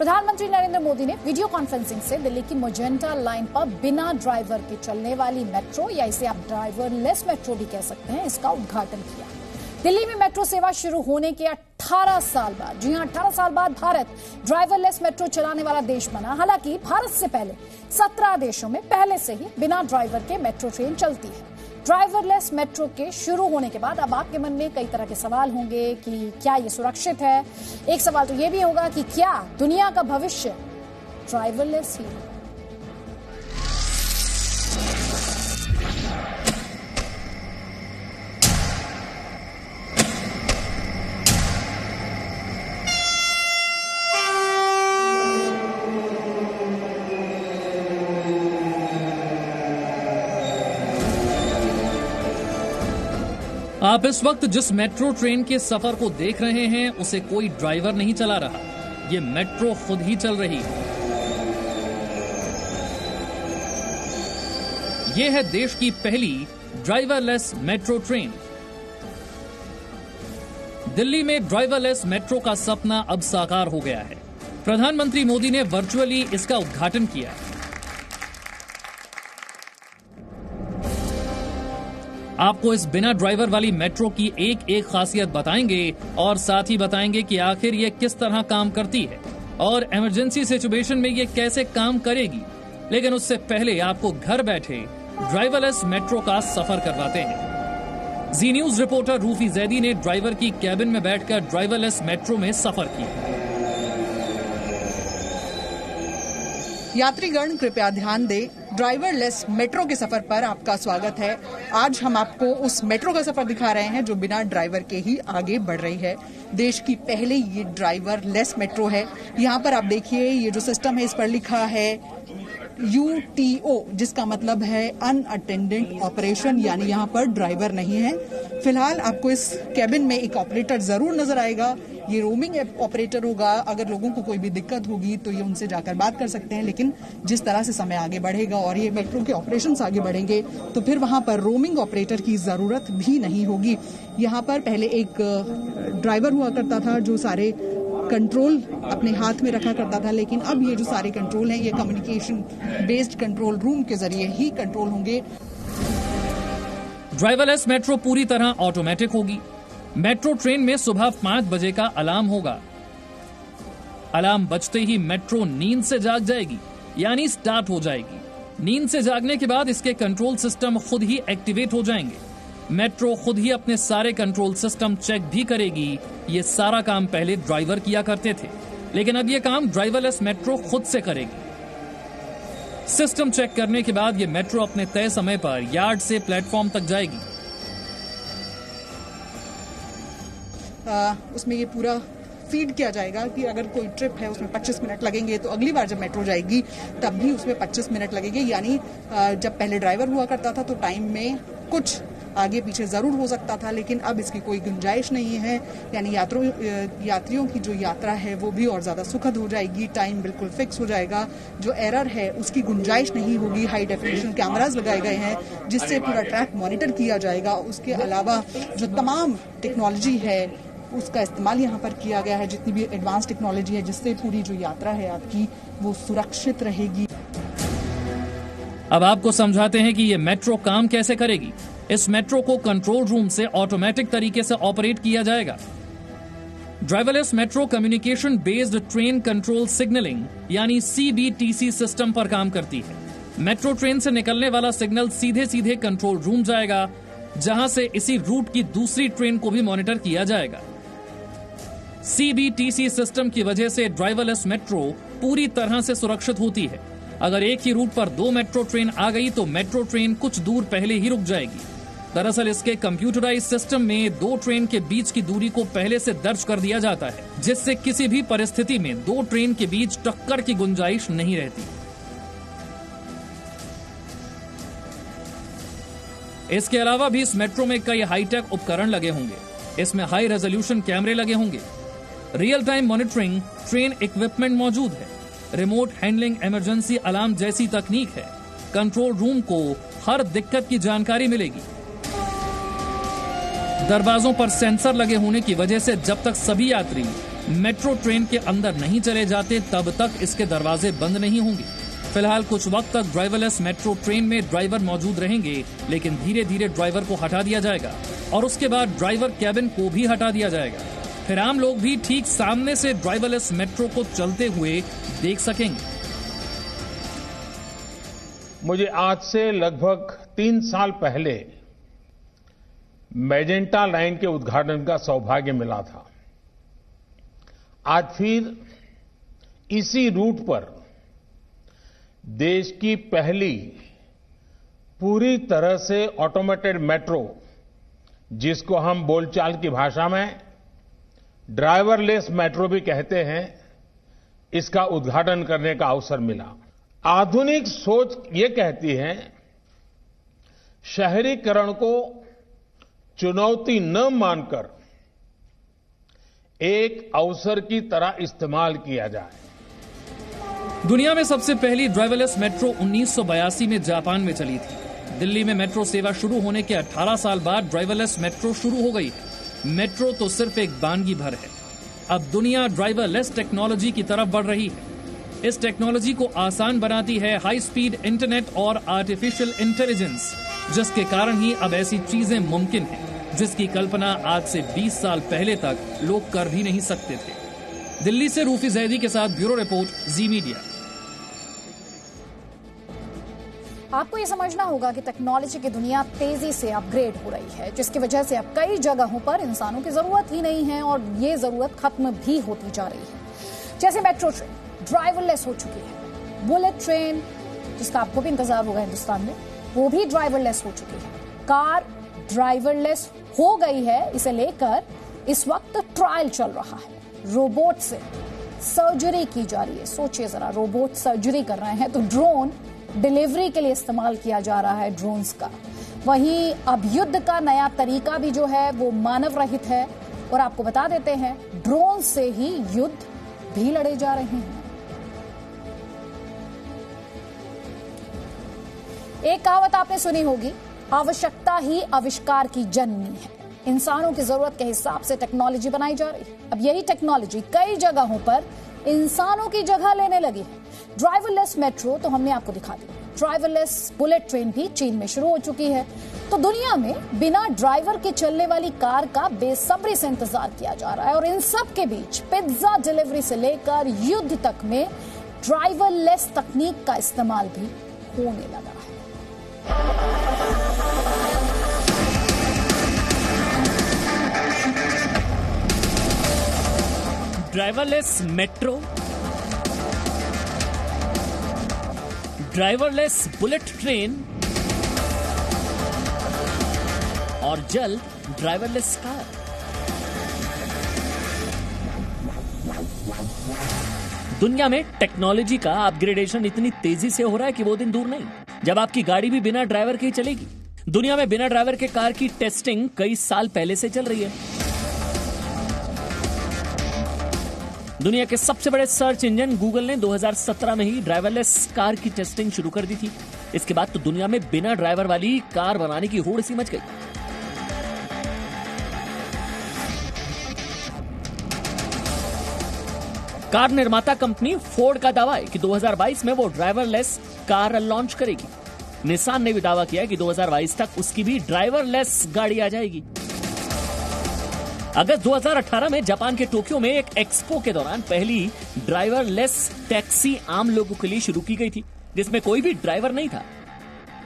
प्रधानमंत्री नरेंद्र मोदी ने video conferencing से दिल्ली की मोजेंटा लाइन पर बिना ड्राइवर के चलने वाली मेट्रो, या इसे आप ड्राइवरलेस मेट्रो भी कह सकते हैं, इसका उद्घाटन किया। दिल्ली में मेट्रो सेवा शुरू होने के 18 साल बाद, जी हां 18 साल बाद भारत ड्राइवरलेस मेट्रो चलाने वाला देश बना। हालांकि भारत से पहले 17 देशों में पहले से ही बिना ड्राइवर के मेट्रो ट्रेन चलती है। ड्राइवरलेस मेट्रो के शुरू होने के बाद अब आपके मन में कई तरह के सवाल होंगे कि क्या ये सुरक्षित है। एक सवाल तो ये भी होगा कि क्या दुनिया का भविष्य ड्राइवरलेस ही है। आप इस वक्त जिस मेट्रो ट्रेन के सफर को देख रहे हैं उसे कोई ड्राइवर नहीं चला रहा, ये मेट्रो खुद ही चल रही है। ये है देश की पहली ड्राइवरलेस मेट्रो ट्रेन। दिल्ली में ड्राइवरलेस मेट्रो का सपना अब साकार हो गया है। प्रधानमंत्री मोदी ने वर्चुअली इसका उद्घाटन किया। आपको इस बिना ड्राइवर वाली मेट्रो की एक एक खासियत बताएंगे और साथ ही बताएंगे कि आखिर ये किस तरह काम करती है और इमरजेंसी सिचुएशन में ये कैसे काम करेगी। लेकिन उससे पहले आपको घर बैठे ड्राइवरलेस मेट्रो का सफर करवाते हैं। जी न्यूज रिपोर्टर रूफी जैदी ने ड्राइवर की कैबिन में बैठकर ड्राइवरलेस मेट्रो में सफर किया। यात्रीगण कृपया ध्यान दें, ड्राइवरलेस मेट्रो के सफर पर आपका स्वागत है। आज हम आपको उस मेट्रो का सफर दिखा रहे हैं जो बिना ड्राइवर के ही आगे बढ़ रही है। देश की पहले ये ड्राइवरलेस मेट्रो है। यहाँ पर आप देखिए, ये जो सिस्टम है इस पर लिखा है UTO, जिसका मतलब है अनअटेंडेंट ऑपरेशन, यानी यहाँ पर ड्राइवर नहीं है। फिलहाल आपको इस कैबिन में एक ऑपरेटर जरूर नजर आएगा। ये रोमिंग ऑपरेटर होगा। अगर लोगों को कोई भी दिक्कत होगी तो ये उनसे जाकर बात कर सकते हैं। लेकिन जिस तरह से समय आगे बढ़ेगा और ये मेट्रो के ऑपरेशंस आगे बढ़ेंगे तो फिर वहां पर रोमिंग ऑपरेटर की जरूरत भी नहीं होगी। यहाँ पर पहले एक ड्राइवर हुआ करता था जो सारे कंट्रोल अपने हाथ में रखा करता था, लेकिन अब ये जो सारे कंट्रोल हैं ये कम्युनिकेशन बेस्ड कंट्रोल रूम के जरिए ही कंट्रोल होंगे। ड्राइवरलेस मेट्रो पूरी तरह ऑटोमेटिक होगी। मेट्रो ट्रेन में सुबह 5 बजे का अलार्म होगा। अलार्म बजते ही मेट्रो नींद से जाग जाएगी, यानी स्टार्ट हो जाएगी। नींद से जागने के बाद इसके कंट्रोल सिस्टम खुद ही एक्टिवेट हो जाएंगे। मेट्रो खुद ही अपने सारे कंट्रोल सिस्टम चेक भी करेगी। ये सारा काम पहले ड्राइवर किया करते थे, लेकिन अब ये काम ड्राइवरलेस मेट्रो खुद से करेगी। सिस्टम चेक करने के बाद ये मेट्रो अपने तय समय पर यार्ड से प्लेटफॉर्म तक जाएगी। उसमें ये पूरा फीड किया जाएगा कि अगर कोई ट्रिप है उसमें 25 मिनट लगेंगे तो अगली बार जब मेट्रो जाएगी तब भी उसमें 25 मिनट लगेंगे। यानी जब पहले ड्राइवर हुआ करता था तो टाइम में कुछ आगे पीछे जरूर हो सकता था, लेकिन अब इसकी कोई गुंजाइश नहीं है। यानी यात्रियों की जो यात्रा है वो भी और ज्यादा सुखद हो जाएगी। टाइम बिल्कुल फिक्स हो जाएगा। जो एरर है उसकी गुंजाइश नहीं होगी। हाई डेफिनेशन कैमरास लगाए गए हैं जिससे पूरा ट्रैक मॉनिटर किया जाएगा। उसके अलावा जो तमाम टेक्नोलॉजी है उसका इस्तेमाल यहाँ पर किया गया है, जितनी भी एडवांस टेक्नोलॉजी है, जिससे पूरी जो यात्रा है आपकी वो सुरक्षित रहेगी। अब आपको समझाते हैं कि ये मेट्रो काम कैसे करेगी। इस मेट्रो को कंट्रोल रूम से ऑटोमेटिक तरीके से ऑपरेट किया जाएगा। Driverless metro communication based train control signalling यानी CBTC सिस्टम पर काम करती है। मेट्रो ट्रेन से निकलने वाला सिग्नल सीधे सीधे कंट्रोल रूम जाएगा, जहां से इसी रूट की दूसरी ट्रेन को भी मॉनिटर किया जाएगा। CBTC सिस्टम की वजह से ड्राइवरलेस मेट्रो पूरी तरह से सुरक्षित होती है। अगर एक ही रूट पर 2 मेट्रो ट्रेन आ गई तो मेट्रो ट्रेन कुछ दूर पहले ही रुक जाएगी। दरअसल इसके कंप्यूटराइज्ड सिस्टम में 2 ट्रेन के बीच की दूरी को पहले से दर्ज कर दिया जाता है, जिससे किसी भी परिस्थिति में 2 ट्रेन के बीच टक्कर की गुंजाइश नहीं रहती। इसके अलावा भी इस मेट्रो में कई हाईटेक उपकरण लगे होंगे। इसमें हाई रेजोल्यूशन कैमरे लगे होंगे, real time monitoring train equipment मौजूद है, रिमोट हैंडलिंग इमरजेंसी अलार्म जैसी तकनीक है। कंट्रोल रूम को हर दिक्कत की जानकारी मिलेगी। दरवाजों पर सेंसर लगे होने की वजह से जब तक सभी यात्री मेट्रो ट्रेन के अंदर नहीं चले जाते तब तक इसके दरवाजे बंद नहीं होंगे। फिलहाल कुछ वक्त तक ड्राइवरलेस मेट्रो ट्रेन में ड्राइवर मौजूद रहेंगे, लेकिन धीरे धीरे ड्राइवर को हटा दिया जाएगा और उसके बाद ड्राइवर कैबिन को भी हटा दिया जाएगा। फिर आम लोग भी ठीक सामने से ड्राइवरलेस मेट्रो को चलते हुए देख सकेंगे। मुझे आज से लगभग 3 साल पहले मैजेंटा लाइन के उद्घाटन का सौभाग्य मिला था। आज फिर इसी रूट पर देश की पहली पूरी तरह से ऑटोमेटेड मेट्रो, जिसको हम बोलचाल की भाषा में ड्राइवरलेस मेट्रो भी कहते हैं, इसका उद्घाटन करने का अवसर मिला। आधुनिक सोच ये कहती है शहरीकरण को चुनौती न मानकर एक अवसर की तरह इस्तेमाल किया जाए। दुनिया में सबसे पहली ड्राइवरलेस मेट्रो 1982 में जापान में चली थी। दिल्ली में मेट्रो सेवा शुरू होने के 18 साल बाद ड्राइवरलेस मेट्रो शुरू हो गई। मेट्रो तो सिर्फ एक बानगी भर है। अब दुनिया ड्राइवरलेस टेक्नोलॉजी की तरफ बढ़ रही है। इस टेक्नोलॉजी को आसान बनाती है हाई स्पीड इंटरनेट और आर्टिफिशियल इंटेलिजेंस, जिसके कारण ही अब ऐसी चीजें मुमकिन हैं जिसकी कल्पना आज से 20 साल पहले तक लोग कर भी नहीं सकते थे। दिल्ली से रूफी जैदी के साथ ब्यूरो रिपोर्ट, जी मीडिया। आपको ये समझना होगा कि टेक्नोलॉजी की दुनिया तेजी से अपग्रेड हो रही है, जिसकी वजह से अब कई जगहों पर इंसानों की जरूरत ही नहीं है और ये जरूरत खत्म भी होती जा रही है। जैसे मेट्रो ट्रेन ड्राइवरलेस हो चुकी है, बुलेट ट्रेन जिसका आपको भी इंतजार होगा हिंदुस्तान में, वो भी ड्राइवरलेस हो चुकी है। कार ड्राइवरलेस हो गई है, इसे लेकर इस वक्त ट्रायल चल रहा है। रोबोट से सर्जरी की जा रही है। सोचिए जरा, रोबोट सर्जरी कर रहे हैं तो ड्रोन डिलीवरी के लिए इस्तेमाल किया जा रहा है, ड्रोन्स का। वहीं अब युद्ध का नया तरीका भी जो है वो मानव रहित है और आपको बता देते हैं ड्रोन से ही युद्ध भी लड़े जा रहे हैं। एक कहावत आपने सुनी होगी, आवश्यकता ही आविष्कार की जननी है। इंसानों की जरूरत के हिसाब से टेक्नोलॉजी बनाई जा रही है। अब यही टेक्नोलॉजी कई जगहों पर इंसानों की जगह लेने लगी है। ड्राइवरलेस मेट्रो तो हमने आपको दिखा दी, ड्राइवरलेस बुलेट ट्रेन भी चीन में शुरू हो चुकी है। तो दुनिया में बिना ड्राइवर के चलने वाली कार का बेसब्री से इंतजार किया जा रहा है और इन सब के बीच पिज्जा डिलीवरी से लेकर युद्ध तक में ड्राइवरलेस तकनीक का इस्तेमाल भी होने लगा है। Driverless metro, driverless bullet train और जल्द ड्राइवरलेस कार। दुनिया में टेक्नोलॉजी का अपग्रेडेशन इतनी तेजी से हो रहा है कि वो दिन दूर नहीं जब आपकी गाड़ी भी बिना ड्राइवर के ही चलेगी। दुनिया में बिना ड्राइवर के कार की टेस्टिंग कई साल पहले से चल रही है। दुनिया के सबसे बड़े सर्च इंजन गूगल ने 2017 में ही ड्राइवरलेस कार की टेस्टिंग शुरू कर दी थी। इसके बाद तो दुनिया में बिना ड्राइवर वाली कार बनाने की होड़ सी मच गई। कार निर्माता कंपनी फोर्ड का दावा है कि 2022 में वो ड्राइवरलेस कार लॉन्च करेगी। निसान ने भी दावा किया कि 2022 तक उसकी भी ड्राइवरलेस गाड़ी आ जाएगी। अगस्त 2018 में जापान के टोक्यो में एक एक्सपो के दौरान पहली ड्राइवरलेस टैक्सी आम लोगों के लिए शुरू की गई थी, जिसमें कोई भी ड्राइवर नहीं था।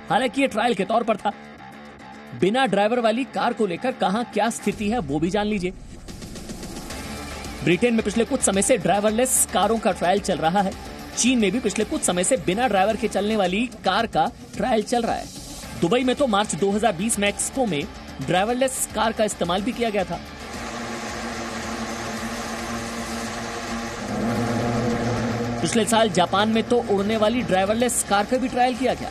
हालांकि ये ट्रायल के तौर पर था। बिना ड्राइवर वाली कार को लेकर कहां क्या स्थिति है वो भी जान लीजिए। ब्रिटेन में पिछले कुछ समय से ड्राइवरलेस कारों का ट्रायल चल रहा है। चीन में भी पिछले कुछ समय से बिना ड्राइवर के चलने वाली कार का ट्रायल चल रहा है। दुबई में तो मार्च 2020 में एक्सपो में ड्राइवरलेस कार का इस्तेमाल भी किया गया था। पिछले साल जापान में तो उड़ने वाली ड्राइवरलेस कार का भी ट्रायल किया गया।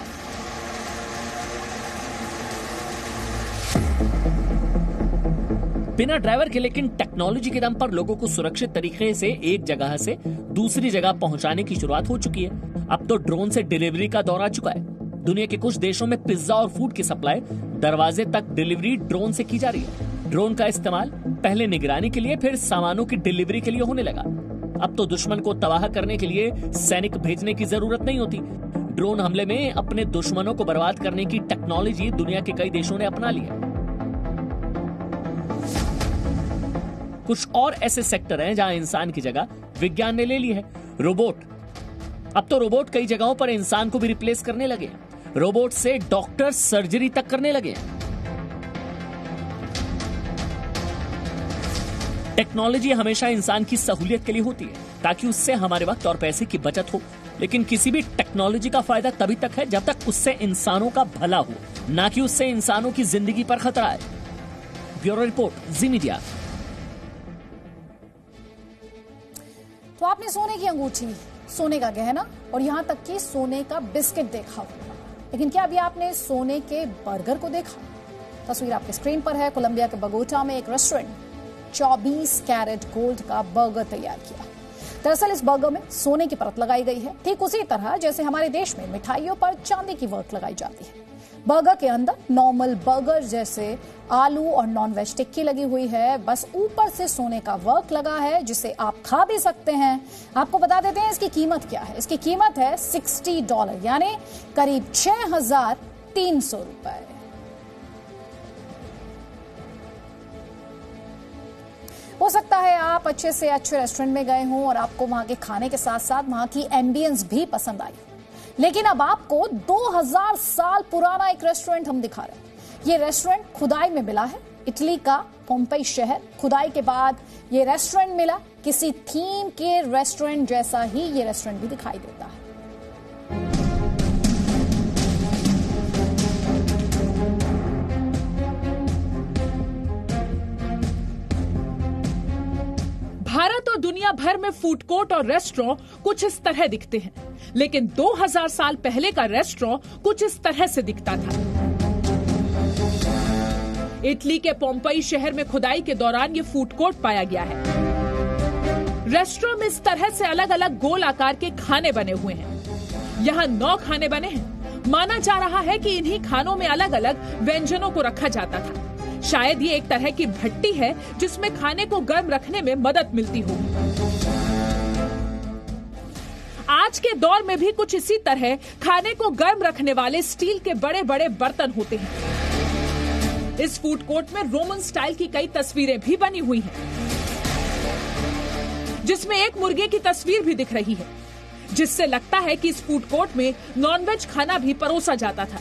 बिना ड्राइवर के लेकिन टेक्नोलॉजी के दम पर लोगों को सुरक्षित तरीके से एक जगह से दूसरी जगह पहुंचाने की शुरुआत हो चुकी है। अब तो ड्रोन से डिलीवरी का दौर आ चुका है। दुनिया के कुछ देशों में पिज्जा और फूड की सप्लाई दरवाजे तक डिलीवरी ड्रोन से की जा रही है। ड्रोन का इस्तेमाल पहले निगरानी के लिए, फिर सामानों की डिलीवरी के लिए होने लगा। अब तो दुश्मन को तबाह करने के लिए सैनिक भेजने की जरूरत नहीं होती। ड्रोन हमले में अपने दुश्मनों को बर्बाद करने की टेक्नोलॉजी दुनिया के कई देशों ने अपना ली है। कुछ और ऐसे सेक्टर हैं जहां इंसान की जगह विज्ञान ने ले ली है। रोबोट। अब तो रोबोट कई जगहों पर इंसान को भी रिप्लेस करने लगे हैं। रोबोट से डॉक्टर सर्जरी तक करने लगे हैं। टेक्नोलॉजी हमेशा इंसान की सहूलियत के लिए होती है ताकि उससे हमारे वक्त और पैसे की बचत हो, लेकिन किसी भी टेक्नोलॉजी का फायदा तभी तक है जब तक उससे इंसानों का भला हो, ना कि उससे इंसानों की जिंदगी पर खतरा है। ब्यूरो रिपोर्ट, जी मीडिया। तो आपने सोने की अंगूठी, सोने का गहना और यहां तक कि सोने का बिस्किट देखा होगा, लेकिन क्या अभी आपने सोने के बर्गर को देखा? तस्वीर आपके स्क्रीन पर है। कोलंबिया के बगोटा में एक रेस्टोरेंट 24 कैरेट गोल्ड का बर्गर तैयार किया। दरअसल इस बर्गर में सोने की परत लगाई गई है, ठीक उसी तरह जैसे हमारे देश में मिठाइयों पर चांदी की वर्क लगाई जाती है। बर्गर के अंदर नॉर्मल बर्गर जैसे आलू और नॉन वेज टिक्की लगी हुई है, बस ऊपर से सोने का वर्क लगा है जिसे आप खा भी सकते हैं। आपको बता देते हैं इसकी कीमत क्या है। इसकी कीमत है $60, यानी करीब 6,300 रुपए। हो सकता है आप अच्छे से अच्छे रेस्टोरेंट में गए हों और आपको वहां के खाने के साथ साथ वहां की एम्बियंस भी पसंद आई, लेकिन अब आपको 2000 साल पुराना एक रेस्टोरेंट हम दिखा रहे हैं। ये रेस्टोरेंट खुदाई में मिला है। इटली का पोम्पेई शहर, खुदाई के बाद ये रेस्टोरेंट मिला। किसी थीम के रेस्टोरेंट जैसा ही ये रेस्टोरेंट भी दिखाई देता है। भारत और दुनिया भर में फूड कोर्ट और रेस्टोरेंट कुछ इस तरह दिखते हैं, लेकिन 2000 साल पहले का रेस्टोरेंट कुछ इस तरह से दिखता था। इटली के पोम्पेई शहर में खुदाई के दौरान ये फूड कोर्ट पाया गया है। रेस्टोरेंट में इस तरह से अलग अलग गोल आकार के खाने बने हुए हैं। यहाँ 9 खाने बने हैं। माना जा रहा है कि इन्हीं खानों में अलग अलग व्यंजनों को रखा जाता था। शायद ये एक तरह की भट्टी है जिसमें खाने को गर्म रखने में मदद मिलती हो। आज के दौर में भी कुछ इसी तरह खाने को गर्म रखने वाले स्टील के बड़े बड़े बर्तन होते हैं। इस फूड कोर्ट में रोमन स्टाइल की कई तस्वीरें भी बनी हुई हैं, जिसमें एक मुर्गे की तस्वीर भी दिख रही है, जिससे लगता है कि इस फूड कोर्ट में नॉनवेज खाना भी परोसा जाता था।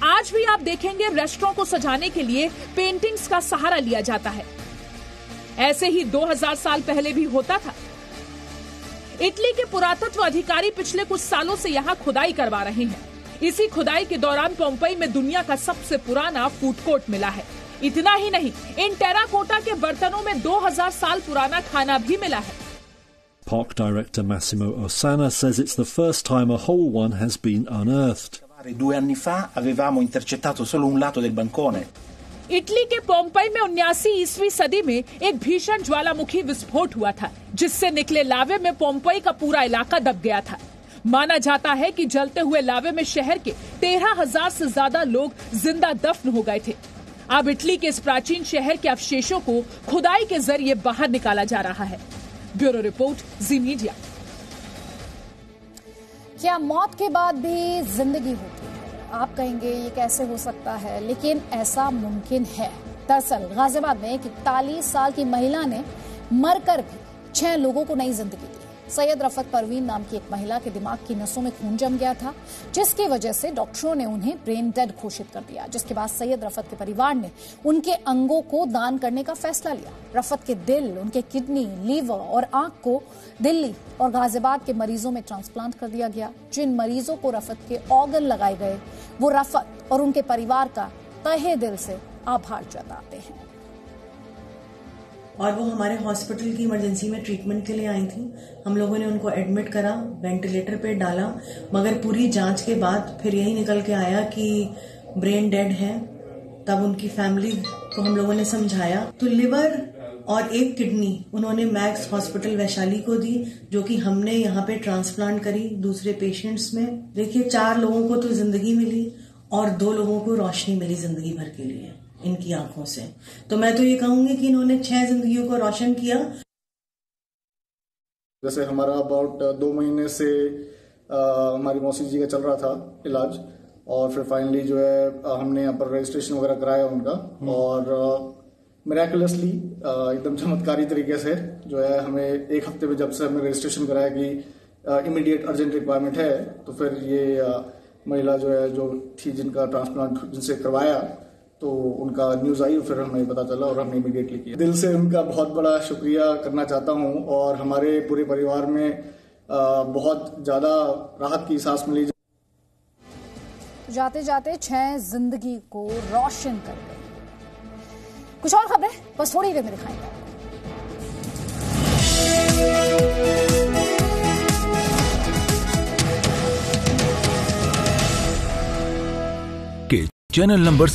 आज भी आप देखेंगे रेस्टोरेंट को सजाने के लिए पेंटिंग्स का सहारा लिया जाता है। ऐसे ही 2000 साल पहले भी होता था। इटली के पुरातत्व अधिकारी पिछले कुछ सालों से यहाँ खुदाई करवा रहे हैं। इसी खुदाई के दौरान पोम्पेई में दुनिया का सबसे पुराना फूड कोर्ट मिला है। इतना ही नहीं, इन टेराकोटा के बर्तनों में 2000 साल पुराना खाना भी मिला है। Park director Massimo Ossana says it's the first time a whole one has been unearthed. 2 anni fa avevamo intercettato solo un lato del bancone. Italy के पोम्पेई में 79 ईस्वी सदी में एक भीषण ज्वालामुखी विस्फोट हुआ था, जिससे निकले लावे में पोम्पेई का पूरा इलाका दब गया था। माना जाता है कि जलते हुए लावे में शहर के 13,000 से ज्यादा लोग जिंदा दफन हो गए थे। अब इटली के इस प्राचीन शहर के अवशेषों को खुदाई के जरिए बाहर निकाला जा रहा है। ब्यूरो रिपोर्ट, जी मीडिया। क्या मौत के बाद भी जिंदगी होती है? आप कहेंगे ये कैसे हो सकता है, लेकिन ऐसा मुमकिन है। दरअसल गाजियाबाद में एक 41 साल की महिला ने मरकर भी 6 लोगों को नई जिंदगी दी। सैयद रफत परवीन नाम की एक महिला के दिमाग की नसों में खून जम गया था, जिसकी वजह से डॉक्टरों ने उन्हें ब्रेन डेड घोषित कर दिया, जिसके बाद सैयद रफत के परिवार ने उनके अंगों को दान करने का फैसला लिया। रफत के दिल, उनके किडनी, लीवर और आंख को दिल्ली और गाजियाबाद के मरीजों में ट्रांसप्लांट कर दिया गया। जिन मरीजों को रफत के ऑर्गन लगाए गए, वो रफत और उनके परिवार का तहे दिल से आभार जताते हैं। और वो हमारे हॉस्पिटल की इमरजेंसी में ट्रीटमेंट के लिए आई थी। हम लोगों ने उनको एडमिट करा, वेंटिलेटर पे डाला, मगर पूरी जांच के बाद फिर यही निकल के आया कि ब्रेन डेड है। तब उनकी फैमिली को हम लोगों ने समझाया तो लिवर और एक किडनी उन्होंने मैक्स हॉस्पिटल वैशाली को दी, जो कि हमने यहाँ पे ट्रांसप्लांट करी दूसरे पेशेंट्स में। देखिए, 4 लोगों को तो जिंदगी मिली और 2 लोगों को रोशनी मिली जिंदगी भर के लिए। इनकी आंखों से। तो मैं तो ये कहूंगी कि इन्होंने 6 जिंदगियों को रोशन किया। जैसे हमारा अबाउट 2 महीने से हमारी मौसी जी का चल रहा था इलाज, और फिर फाइनली जो है हमने यहाँ पर रजिस्ट्रेशन वगैरह कराया उनका, और मिरेकुलसली एकदम चमत्कारी तरीके से जो है हमें 1 हफ्ते में जब से हमने रजिस्ट्रेशन कराया कि इमीडिएट अर्जेंट रिक्वायरमेंट है, तो फिर ये महिला जो है जो थी जिनका ट्रांसप्लांट जिनसे करवाया, तो उनका न्यूज आई, फिर हमें पता चला और हमने इमीडिएटली किया। दिल से उनका बहुत बड़ा शुक्रिया करना चाहता हूँ, और हमारे पूरे परिवार में बहुत ज्यादा राहत की सांस मिली। जाते जाते 6 जिंदगी को रोशन कर गए। कुछ और खबरें बस थोड़ी देर में दिखाएंगे। Channel number